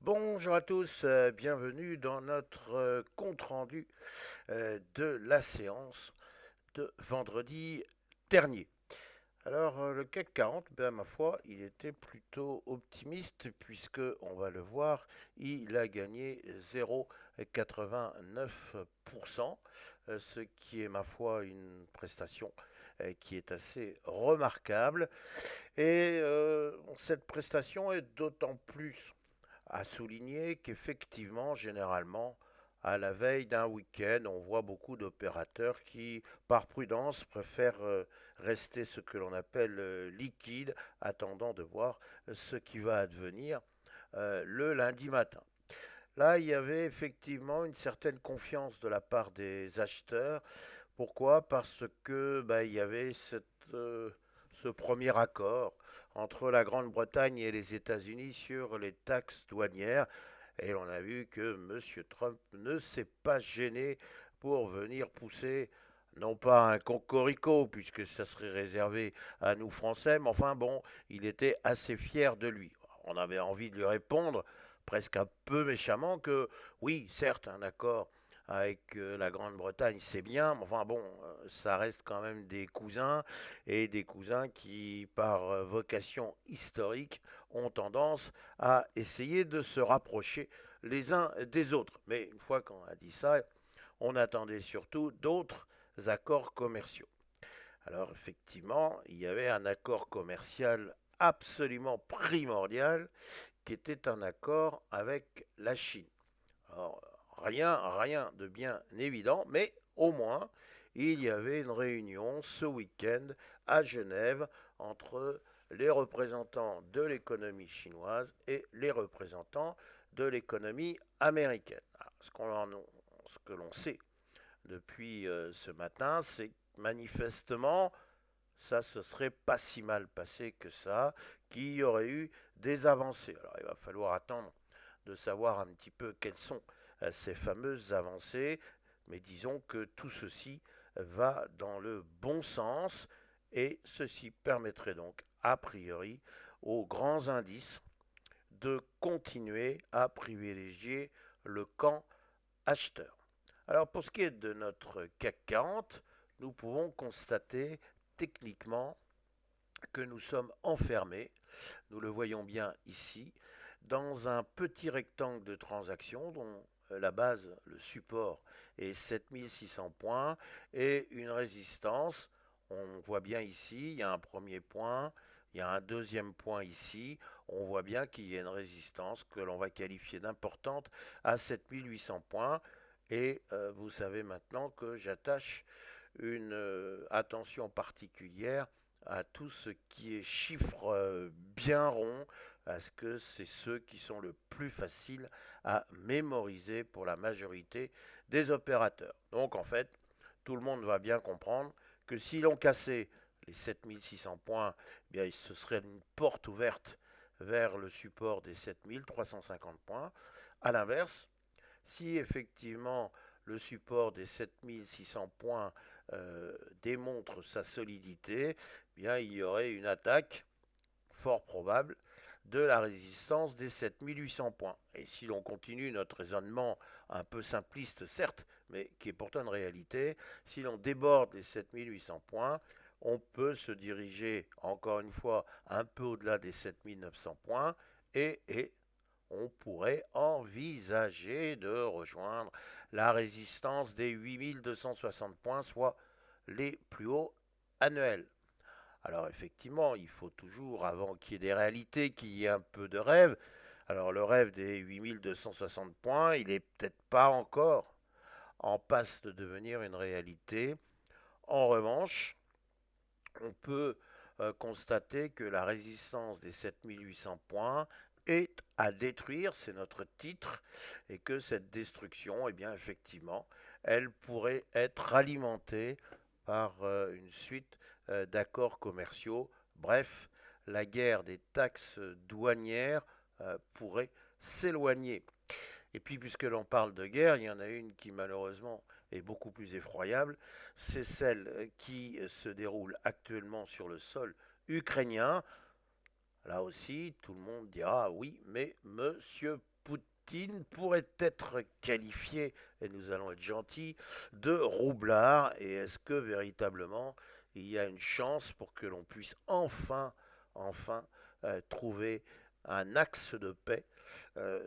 Bonjour à tous, bienvenue dans notre compte-rendu de la séance de vendredi dernier. Alors, le CAC 40, ben, ma foi, il était plutôt optimiste puisque, on va le voir, il a gagné 0,89%, ce qui est, ma foi, une prestation qui est assez remarquable. Et cette prestation est d'autant plus à souligner qu'effectivement, généralement, à la veille d'un week-end, on voit beaucoup d'opérateurs qui, par prudence, préfèrent rester ce que l'on appelle liquide, attendant de voir ce qui va advenir le lundi matin. Là, il y avait effectivement une certaine confiance de la part des acheteurs. Pourquoi? Parce que il y avait ce premier accord entre la Grande-Bretagne et les États-Unis sur les taxes douanières. Et on a vu que M. Trump ne s'est pas gêné pour venir pousser, non pas un cocorico, puisque ça serait réservé à nous Français, mais enfin bon, il était assez fier de lui. On avait envie de lui répondre, presque un peu méchamment, que oui, certes, un accord avec la Grande-Bretagne, c'est bien, mais enfin bon, ça reste quand même des cousins, et des cousins qui, par vocation historique, ont tendance à essayer de se rapprocher les uns des autres. Mais une fois qu'on a dit ça, on attendait surtout d'autres accords commerciaux. Alors effectivement, il y avait un accord commercial absolument primordial qui était un accord avec la Chine. Alors, rien de bien évident, mais au moins, il y avait une réunion ce week-end à Genève entre les représentants de l'économie chinoise et les représentants de l'économie américaine. Alors, ce que l'on sait depuis ce matin, c'est que manifestement, ça se serait pas si mal passé que ça, qu'il y aurait eu des avancées. Alors il va falloir attendre de savoir un petit peu quelles sont ces fameuses avancées, mais disons que tout ceci va dans le bon sens et ceci permettrait donc a priori aux grands indices de continuer à privilégier le camp acheteur. Alors pour ce qui est de notre CAC 40, nous pouvons constater techniquement que nous sommes enfermés, nous le voyons bien ici, dans un petit rectangle de transaction dont la base, le support, est 7600 points et une résistance. On voit bien ici, il y a un premier point, il y a un deuxième point ici. On voit bien qu'il y a une résistance que l'on va qualifier d'importante à 7800 points. Et vous savez maintenant que j'attache une attention particulière à tout ce qui est chiffres bien ronds, parce que c'est ceux qui sont le plus faciles à mémoriser pour la majorité des opérateurs. Donc en fait, tout le monde va bien comprendre que si l'on cassait les 7600 points, eh bien, ce serait une porte ouverte vers le support des 7350 points. A l'inverse, si effectivement le support des 7600 points démontre sa solidité, eh bien, il y aurait une attaque fort probable de la résistance des 7800 points. Et si l'on continue notre raisonnement un peu simpliste, certes, mais qui est pourtant une réalité, si l'on déborde les 7800 points, on peut se diriger encore une fois un peu au-delà des 7900 points et on pourrait envisager de rejoindre la résistance des 8260 points, soit les plus hauts annuels. Alors effectivement, il faut toujours, avant qu'il y ait des réalités, qu'il y ait un peu de rêve. Alors le rêve des 8260 points, il n'est peut-être pas encore en passe de devenir une réalité. En revanche, on peut constater que la résistance des 7800 points est à détruire, c'est notre titre, et que cette destruction, eh bien effectivement, elle pourrait être alimentée par une suite d'accords commerciaux. Bref, la guerre des taxes douanières pourrait s'éloigner. Et puis, puisque l'on parle de guerre, il y en a une qui malheureusement est beaucoup plus effroyable, c'est celle qui se déroule actuellement sur le sol ukrainien. Là aussi, tout le monde dira oui, mais Monsieur Poutine pourrait être qualifié, et nous allons être gentils, de roublard. Et est-ce que véritablement il y a une chance pour que l'on puisse enfin, trouver un axe de paix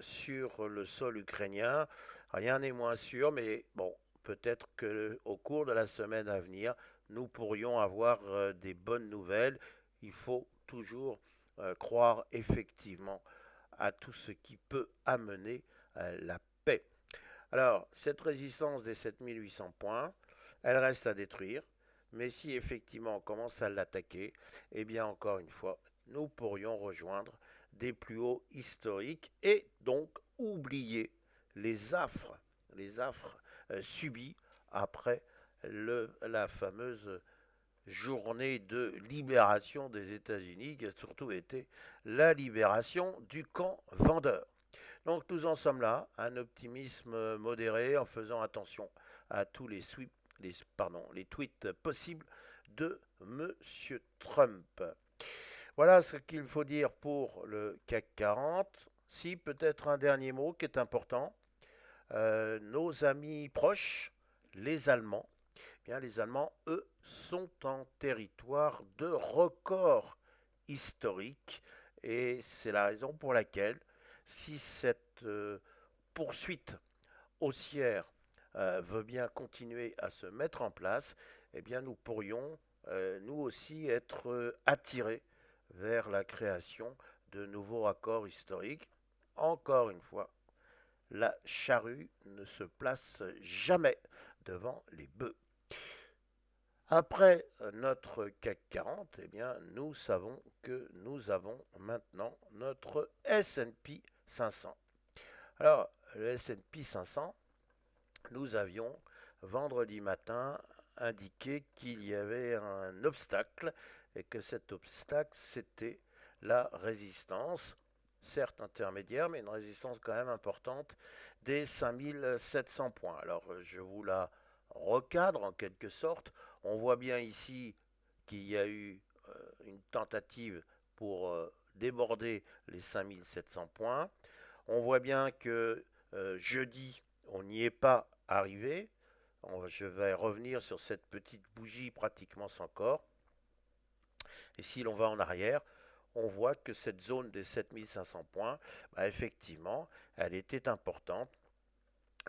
sur le sol ukrainien? Rien n'est moins sûr, mais bon, peut-être que au cours de la semaine à venir, nous pourrions avoir des bonnes nouvelles. Il faut toujours croire effectivement à tout ce qui peut amener la paix. Alors, cette résistance des 7800 points, elle reste à détruire, mais si effectivement on commence à l'attaquer, eh bien encore une fois, nous pourrions rejoindre des plus hauts historiques et donc oublier les affres subis après la fameuse journée de libération des États-Unis, qui a surtout été la libération du camp vendeur. Donc nous en sommes là, un optimisme modéré en faisant attention à tous les tweets possibles de M. Trump. Voilà ce qu'il faut dire pour le CAC 40. Si peut-être un dernier mot qui est important, nos amis proches, les Allemands, bien, les Allemands, eux, sont en territoire de record historique. Et c'est la raison pour laquelle, si cette poursuite haussière veut bien continuer à se mettre en place, eh bien, nous pourrions, nous aussi, être attirés vers la création de nouveaux raccords historiques. Encore une fois, la charrue ne se place jamais devant les bœufs. Après notre CAC 40, eh bien, nous savons que nous avons maintenant notre S&P 500. Alors, le S&P 500, nous avions vendredi matin indiqué qu'il y avait un obstacle et que cet obstacle, c'était la résistance, certes intermédiaire, mais une résistance quand même importante, des 5700 points. Alors, je vous la recadre en quelque sorte. On voit bien ici qu'il y a eu une tentative pour déborder les 5700 points. On voit bien que jeudi, on n'y est pas arrivé. Je vais revenir sur cette petite bougie pratiquement sans corps. Et si l'on va en arrière, on voit que cette zone des 7500 points, bah, effectivement, elle était importante.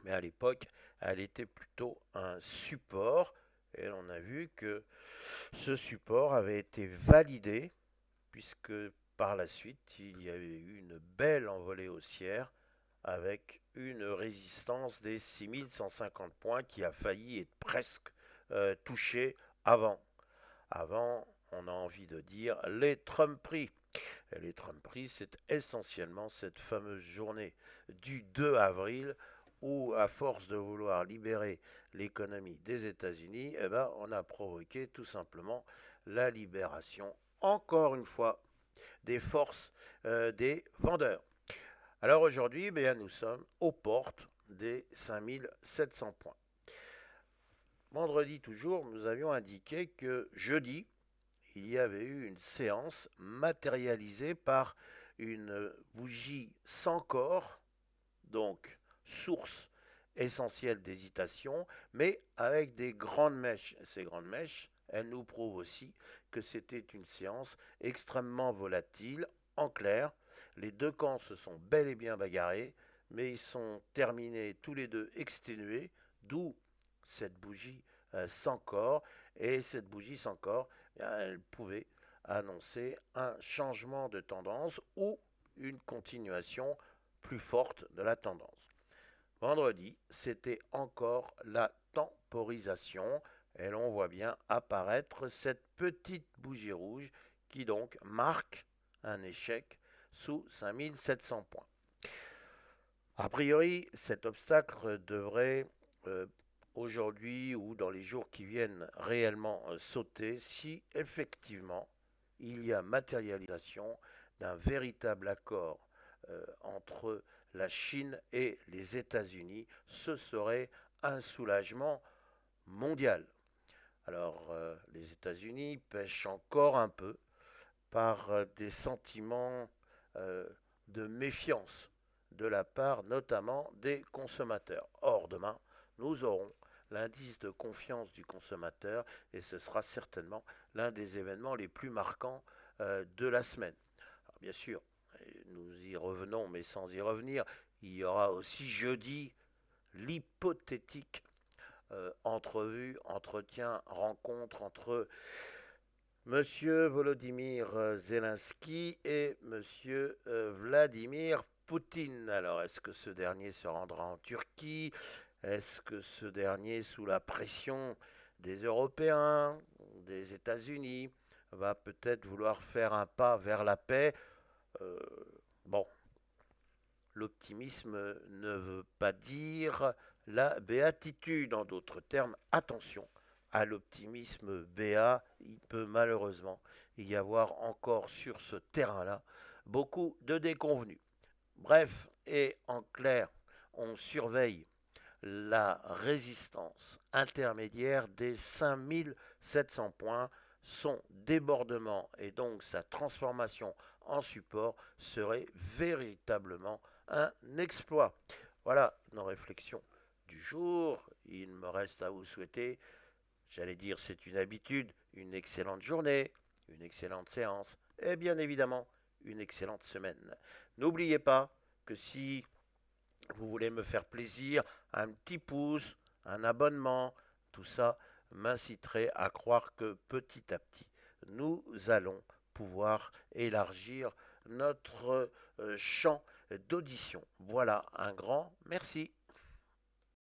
Mais à l'époque, elle était plutôt un support. Et on a vu que ce support avait été validé, puisque par la suite, il y avait eu une belle envolée haussière avec une résistance des 6150 points qui a failli être presque touchée avant. Avant, on a envie de dire les Trumperies. Et les Trumperies, c'est essentiellement cette fameuse journée du 2 avril où, à force de vouloir libérer l'économie des États-Unis, eh ben, on a provoqué tout simplement la libération, encore une fois, des forces des vendeurs. Alors aujourd'hui, eh bien, nous sommes aux portes des 5700 points. Vendredi toujours, nous avions indiqué que jeudi, il y avait eu une séance matérialisée par une bougie sans corps, donc source essentielle d'hésitation, mais avec des grandes mèches. Ces grandes mèches, elles nous prouvent aussi que c'était une séance extrêmement volatile. En clair, les deux camps se sont bel et bien bagarrés, mais ils sont terminés tous les deux exténués, d'où cette bougie sans corps. Et cette bougie sans corps, elle pouvait annoncer un changement de tendance ou une continuation plus forte de la tendance. Vendredi, c'était encore la temporisation et l'on voit bien apparaître cette petite bougie rouge qui donc marque un échec sous 5700 points. A priori, cet obstacle devrait aujourd'hui ou dans les jours qui viennent réellement sauter si effectivement il y a matérialisation d'un véritable accord entre la Chine et les États-Unis. Ce serait un soulagement mondial. Alors les États-Unis pêchent encore un peu par des sentiments de méfiance de la part notamment des consommateurs. Or, demain, nous aurons l'indice de confiance du consommateur et ce sera certainement l'un des événements les plus marquants de la semaine. Alors, bien sûr, nous y revenons, mais sans y revenir, il y aura aussi jeudi l'hypothétique entrevue, entretien, rencontre entre Monsieur Volodymyr Zelensky et Monsieur Vladimir Poutine. Alors, est-ce que ce dernier se rendra en Turquie? Est-ce que ce dernier, sous la pression des Européens, des États-Unis, va peut-être vouloir faire un pas vers la paix? Euh, Bon, l'optimisme ne veut pas dire la béatitude. En d'autres termes, attention à l'optimisme béat. Il peut malheureusement y avoir encore sur ce terrain-là beaucoup de déconvenus. Bref, et en clair, on surveille la résistance intermédiaire des 5700 points. Son débordement et donc sa transformation en support serait véritablement un exploit. Voilà nos réflexions du jour. Il me reste à vous souhaiter, j'allais dire c'est une habitude, une excellente journée, une excellente séance et bien évidemment une excellente semaine. N'oubliez pas que si vous voulez me faire plaisir, un petit pouce, un abonnement, tout ça m'inciterait à croire que petit à petit, nous allons pouvoir élargir notre champ d'audition. Voilà, un grand merci.